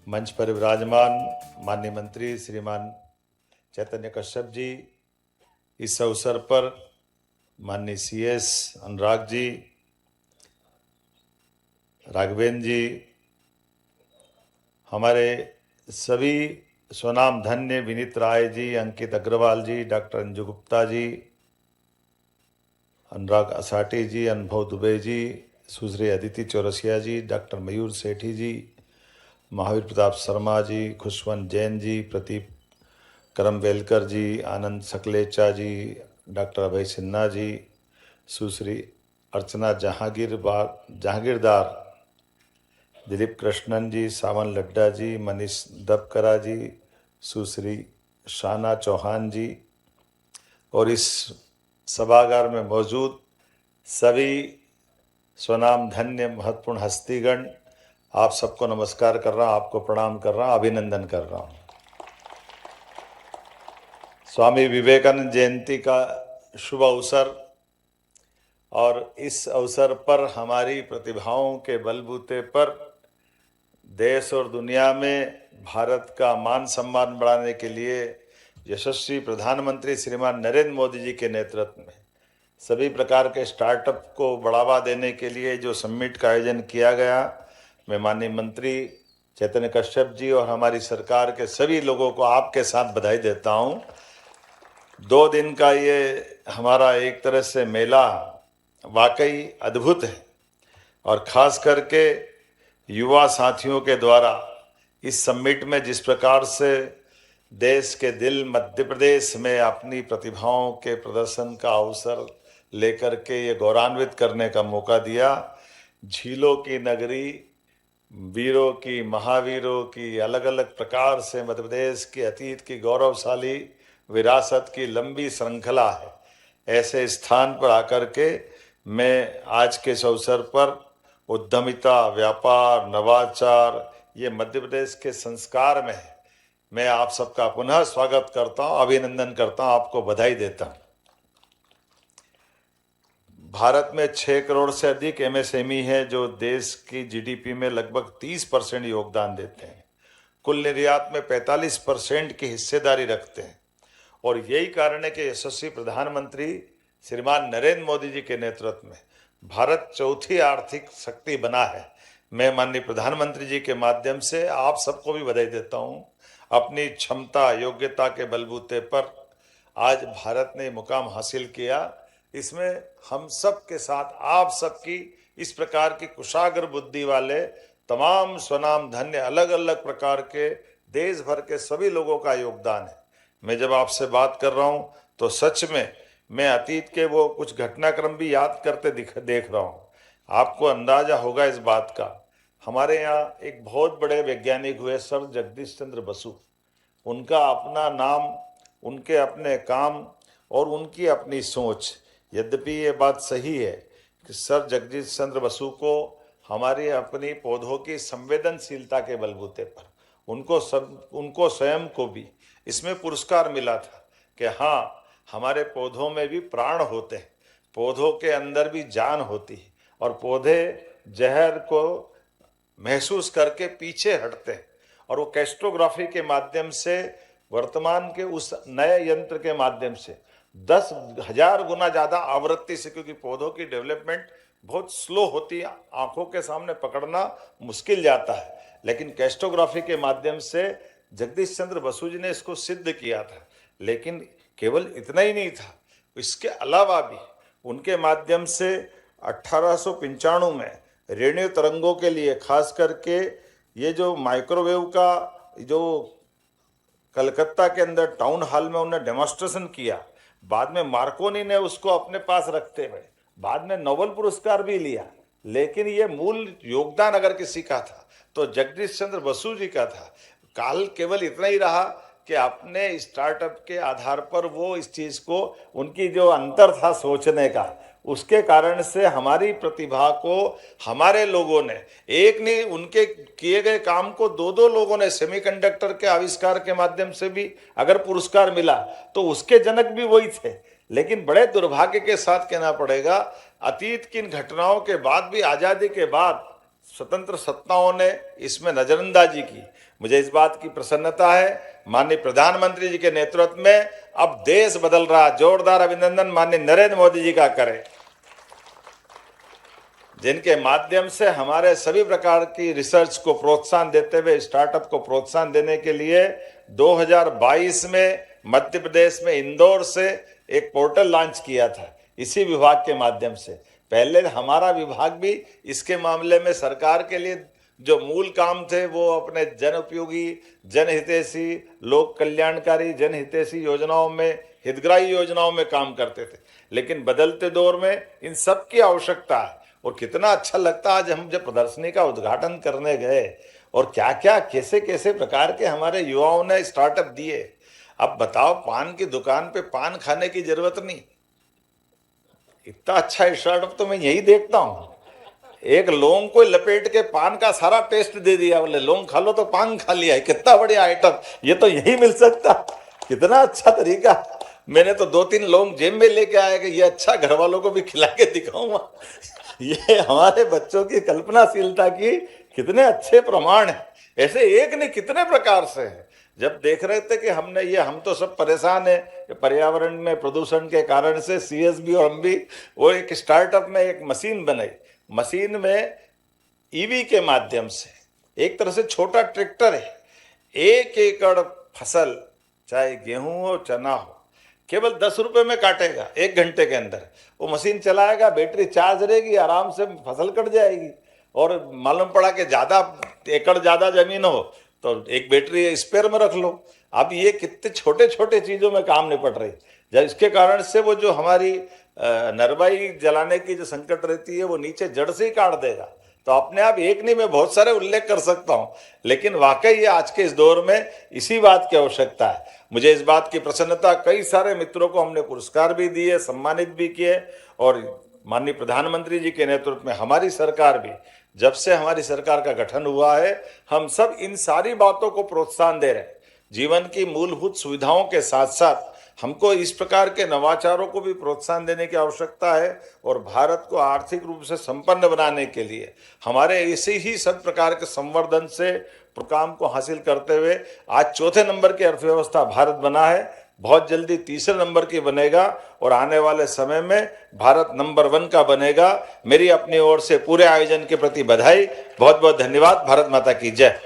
मंच पर विराजमान माननीय मंत्री श्रीमान चैतन्य कश्यप जी, इस अवसर पर माननीय सीएस अनुराग जी, राघवेंद्र जी, हमारे सभी स्वनाम धन्य विनीत राय जी, अंकित अग्रवाल जी, डॉक्टर अंजू गुप्ता जी, अनुराग असाटे जी, अनुभव दुबे जी, सुश्री अदिति चौरसिया जी, डॉक्टर मयूर सेठी जी, महावीर प्रताप शर्मा जी, खुशवंत जैन जी, प्रदीप करमवेलकर जी, आनंद सकलेचा जी, डॉक्टर अभय सिन्हा जी, सुश्री अर्चना जहांगीरदार, दिलीप कृष्णन जी, सावन लड्डा जी, मनीष दबकरा जी, सुश्री शाना चौहान जी और इस सभागार में मौजूद सभी स्वनाम धन्य महत्वपूर्ण हस्तीगण, आप सबको नमस्कार कर रहा हूँ, आपको प्रणाम कर रहा हूँ, अभिनंदन कर रहा हूँ। स्वामी विवेकानंद जयंती का शुभ अवसर और इस अवसर पर हमारी प्रतिभाओं के बलबूते पर देश और दुनिया में भारत का मान सम्मान बढ़ाने के लिए यशस्वी प्रधानमंत्री श्रीमान नरेंद्र मोदी जी के नेतृत्व में सभी प्रकार के स्टार्टअप को बढ़ावा देने के लिए जो समिट का आयोजन किया गया, मैं माननीय मंत्री चैतन्य कश्यप जी और हमारी सरकार के सभी लोगों को आपके साथ बधाई देता हूँ। 2 दिन का ये हमारा एक तरह से मेला वाकई अद्भुत है और खास करके युवा साथियों के द्वारा इस समिट में जिस प्रकार से देश के दिल मध्य प्रदेश में अपनी प्रतिभाओं के प्रदर्शन का अवसर लेकर के ये गौरवान्वित करने का मौका दिया। झीलों की नगरी, वीरों की, महावीरों की अलग अलग प्रकार से मध्य प्रदेश के अतीत की गौरवशाली विरासत की लंबी श्रृंखला है। ऐसे स्थान पर आकर के मैं आज के इस अवसर पर उद्यमिता, व्यापार, नवाचार, ये मध्य प्रदेश के संस्कार में है। मैं आप सबका पुनः स्वागत करता हूँ, अभिनंदन करता हूँ, आपको बधाई देता हूँ। भारत में 6 करोड़ से अधिक एमएसएमई है जो देश की जीडीपी में लगभग 30% योगदान देते हैं, कुल निर्यात में 45% की हिस्सेदारी रखते हैं और यही कारण है कि यशस्वी प्रधानमंत्री श्रीमान नरेंद्र मोदी जी के नेतृत्व में भारत चौथी आर्थिक शक्ति बना है। मैं माननीय प्रधानमंत्री जी के माध्यम से आप सबको भी बधाई देता हूं। अपनी क्षमता, योग्यता के बलबूते पर आज भारत ने मुकाम हासिल किया। इसमें हम सब के साथ आप सबकी इस प्रकार की कुशाग्र बुद्धि वाले तमाम स्वनाम धन्य अलग अलग प्रकार के देश भर के सभी लोगों का योगदान है। मैं जब आपसे बात कर रहा हूं तो सच में मैं अतीत के वो कुछ घटनाक्रम भी याद करते देख रहा हूं। आपको अंदाजा होगा इस बात का, हमारे यहाँ एक बहुत बड़े वैज्ञानिक हुए सर जगदीश चंद्र बसु। उनका अपना नाम, उनके अपने काम और उनकी अपनी सोच। यद्यपि ये बात सही है कि सर जगदीश चंद्र बसु को हमारी अपनी पौधों की संवेदनशीलता के बलबूते पर उनको स्वयं को भी इसमें पुरस्कार मिला था कि हाँ, हमारे पौधों में भी प्राण होते हैं, पौधों के अंदर भी जान होती है और पौधे जहर को महसूस करके पीछे हटते हैं और वो कैस्ट्रोग्राफी के माध्यम से वर्तमान के उस नए यंत्र के माध्यम से 10,000 गुना ज़्यादा आवृत्ति से, क्योंकि पौधों की डेवलपमेंट बहुत स्लो होती है, आंखों के सामने पकड़ना मुश्किल जाता है, लेकिन कैस्ट्रोग्राफी के माध्यम से जगदीश चंद्र बसु जी ने इसको सिद्ध किया था। लेकिन केवल इतना ही नहीं था, इसके अलावा भी उनके माध्यम से 1895 में रेडियो तरंगों के लिए खास करके ये जो माइक्रोवेव का जो कलकत्ता के अंदर टाउन हॉल में उन्होंने डेमोन्स्ट्रेशन किया, बाद में मार्कोनी ने उसको अपने पास रखते हुए बाद में नोबेल पुरस्कार भी लिया। लेकिन ये मूल योगदान अगर किसी का था तो जगदीश चंद्र बसु जी का था। काल केवल इतना ही रहा कि अपने स्टार्टअप के आधार पर वो इस चीज को, उनकी जो अंतर था सोचने का, उसके कारण से हमारी प्रतिभा को हमारे लोगों ने, एक नहीं, उनके किए गए काम को 2-2 लोगों ने, सेमीकंडक्टर के आविष्कार के माध्यम से भी अगर पुरस्कार मिला तो उसके जनक भी वही थे। लेकिन बड़े दुर्भाग्य के साथ कहना पड़ेगा, अतीत की इन घटनाओं के बाद भी, आजादी के बाद स्वतंत्र सत्ताओं ने इसमें नजरअंदाजी की। मुझे इस बात की प्रसन्नता है, माननीय प्रधानमंत्री जी के नेतृत्व में अब देश बदल रहा। जोरदार अभिनंदन माननीय नरेंद्र मोदी जी का करें, जिनके माध्यम से हमारे सभी प्रकार की रिसर्च को प्रोत्साहन देते हुए, स्टार्टअप को प्रोत्साहन देने के लिए 2022 में मध्य प्रदेश में इंदौर से एक पोर्टल लॉन्च किया था, इसी विभाग के माध्यम से। पहले हमारा विभाग भी इसके मामले में सरकार के लिए जो मूल काम थे वो अपने जन उपयोगी, जनहितैषी, लोक कल्याणकारी, जनहितैषी योजनाओं में, हितग्राही योजनाओं में काम करते थे। लेकिन बदलते दौर में इन सब की आवश्यकता है। और कितना अच्छा लगता आज हम जब प्रदर्शनी का उद्घाटन करने गए और क्या क्या कैसे कैसे प्रकार के हमारे युवाओं ने स्टार्टअप दिए। अब बताओ, पान की दुकान पे पान खाने की जरूरत नहीं, इतना अच्छा स्टार्टअप तो मैं यही देखता हूँ। एक लौंग को लपेट के पान का सारा टेस्ट दे दिया, बोले लौंग खा लो तो पान खा लिया है। कितना बढ़िया आइटम, ये तो यही मिल सकता, कितना अच्छा तरीका। मैंने तो 2-3 लौंग जेब में लेके आया कि ये अच्छा घर वालों को भी खिला के दिखाऊंगा। ये हमारे बच्चों की कल्पनाशीलता की कितने अच्छे प्रमाण हैं। ऐसे एक नहीं कितने प्रकार से है। जब देख रहे थे कि हमने ये, हम तो सब परेशान है पर्यावरण में प्रदूषण के कारण से, सीएसबी और हम भी, वो एक स्टार्टअप में एक मशीन बनाई। मशीन में ईवी के माध्यम से, एक तरह से छोटा ट्रैक्टर है, 1 एकड़ फसल चाहे गेहूं हो चना हो केवल 10 रुपए में काटेगा 1 घंटे के अंदर। वो मशीन चलाएगा, बैटरी चार्ज रहेगी, आराम से फसल कट जाएगी। और मालूम पड़ा कि ज्यादा एकड़ ज्यादा जमीन हो तो एक बैटरी स्पेयर में रख लो। अब ये कितने छोटे छोटे चीजों में काम निपट रही, जब इसके कारण से वो जो हमारी नरवाई जलाने की जो संकट रहती है वो नीचे जड़ से ही काट देगा। तो अपने आप एक नहीं, मैं बहुत सारे उल्लेख कर सकता हूं, लेकिन वाकई ये आज के इस दौर में इसी बात की आवश्यकता है। मुझे इस बात की प्रसन्नता, कई सारे मित्रों को हमने पुरस्कार भी दिए, सम्मानित भी किए। और माननीय प्रधानमंत्री जी के नेतृत्व में हमारी सरकार भी, जब से हमारी सरकार का गठन हुआ है, हम सब इन सारी बातों को प्रोत्साहन दे रहे हैं। जीवन की मूलभूत सुविधाओं के साथ साथ हमको इस प्रकार के नवाचारों को भी प्रोत्साहन देने की आवश्यकता है। और भारत को आर्थिक रूप से संपन्न बनाने के लिए हमारे इसी ही सब प्रकार के संवर्धन से काम को हासिल करते हुए आज 4थे नंबर की अर्थव्यवस्था भारत बना है, बहुत जल्दी 3रे नंबर की बनेगा और आने वाले समय में भारत नंबर 1 का बनेगा। मेरी अपनी ओर से पूरे आयोजन के प्रति बधाई, बहुत बहुत धन्यवाद। भारत माता की जय।